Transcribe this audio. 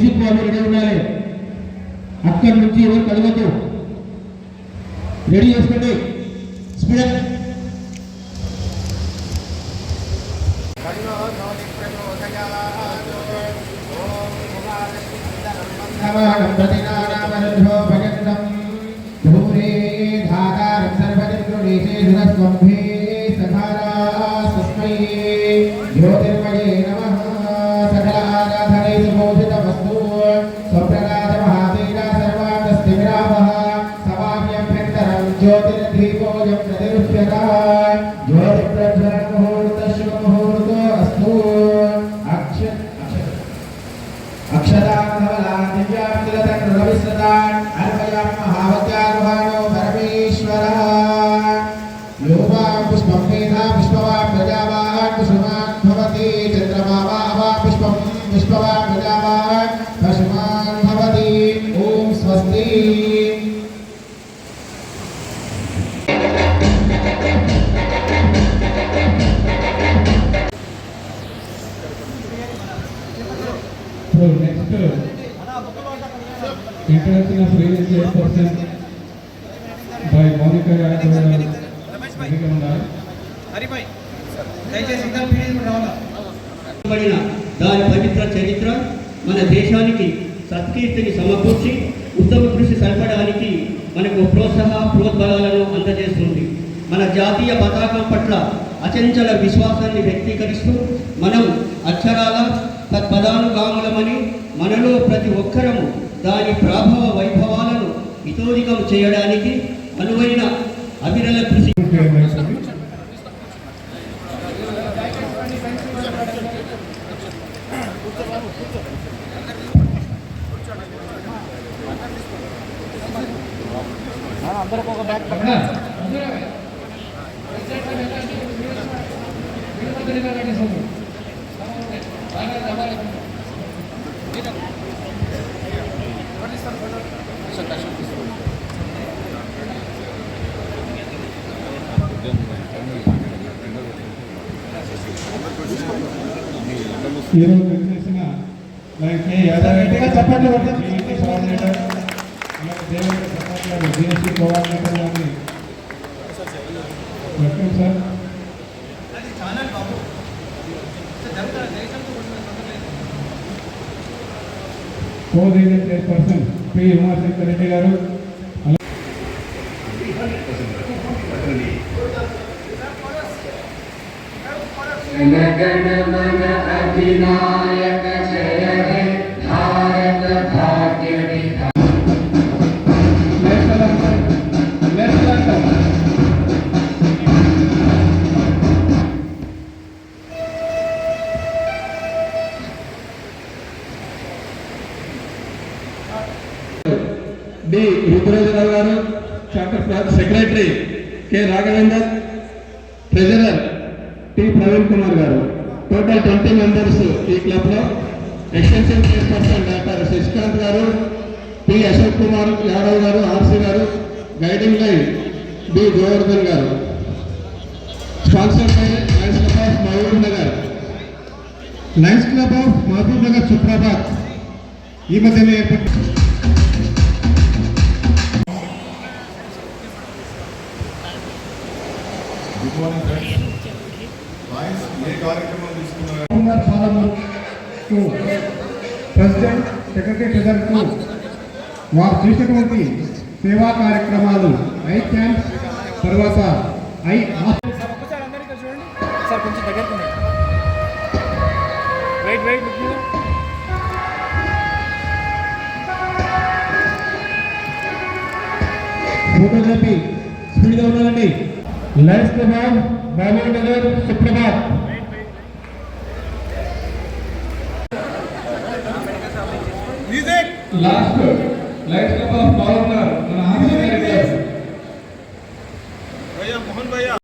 Music వాళ్ళు ready ఉండాలి. అక్కడి నుంచి ఎవరు కలగద్దు. రెడీ చేసుకోండి. స్పీడ్ ज्योतिर्मये नमः. सकल आराधने सुबोधित वस्तु स्वप्रकाश महातेजा सर्वान्तस्तिमिरावः समाह्यभ्यन्तरं ज्योतिर्दीपोऽयं प्रतिरुह्यतः ज्योतिप्रज्वलन मुहूर्तः शुभ मुहूर्तो अस्तु. अक्षतां दिव्यां तिलतं रविस्रतान् अर्पयामि महावत्यागुहानो परमेश्वरः. योगा पुष्पं मेधा पुष्पवान् प्रजावान् कुसुमान् भवति. चन्द्रमा वा पुष्पं पुष्पवान् प्रजावान् पशुमान् भवति. ॐ स्वस्ति. So next introduction of religious chairperson by Monica Yadav. దాని పవిత్ర చరిత్ర మన దేశానికి సత్కీర్తిని సమకూర్చి ఉత్తమ కృషి సల్పడానికి మనకు ప్రోద్బలాలను అందజేస్తుంది. మన జాతీయ పతాకం పట్ల అచంచల విశ్వాసాన్ని వ్యక్తీకరిస్తూ మనం అక్షరాల తత్పదానుగాములమని మనలో ప్రతి ఒక్కరము దాని ప్రభావ వైభవాలను ఇతోధికం చేయడానికి అనువైన అవిరల కృషి. అందరికి ఒక బ్యాగ్ ఈరోజు చేసిన లైక్ చెప్పండి. దేవేంద్ర ప్రసాద్ గారు జిఎస్టీ కోఆర్డినేటర్ గారిని welcome sir. Co region chairperson P Umashankar Reddy గారు. अधिनायक जय हे भारत भाग्य विधाता. డి రుద్రరాజరావు గారు, chapter secretary K Raghavender, treasurer T Praveen Kumar గారు. టోటల్ 20 మెంబర్స్ ఈ క్లబ్ లో. ఎక్స్టెన్షన్ చైర్పర్సన్ డాక్టర్ శశికాంత్ గారు, పి అశోక్ కుమార్ యాదవ్ గారు, ఆర్సి గారు. గైడింగ్ లైన్ బి గోవర్ధన్ గారు. Sponsor by lions club of Mahabubnagar. Lions club of Mahabubnagar Suprabhat ఈ మధ్యనే ఏర్పడి ప్రెసిడెంట్ సెక్రటరీ ట్రెజరర్కు వారు చేసినటువంటి సేవా కార్యక్రమాలు, ఐ క్యాంప్స్, తర్వాత ఫోటోగ్రఫీ స్పీడ్గా ఉన్నారండి. Lions club of Mahabubnagar Suprabhat. Last lions club of Mahabubnagar మన ఆర్సీ డైరెక్టర్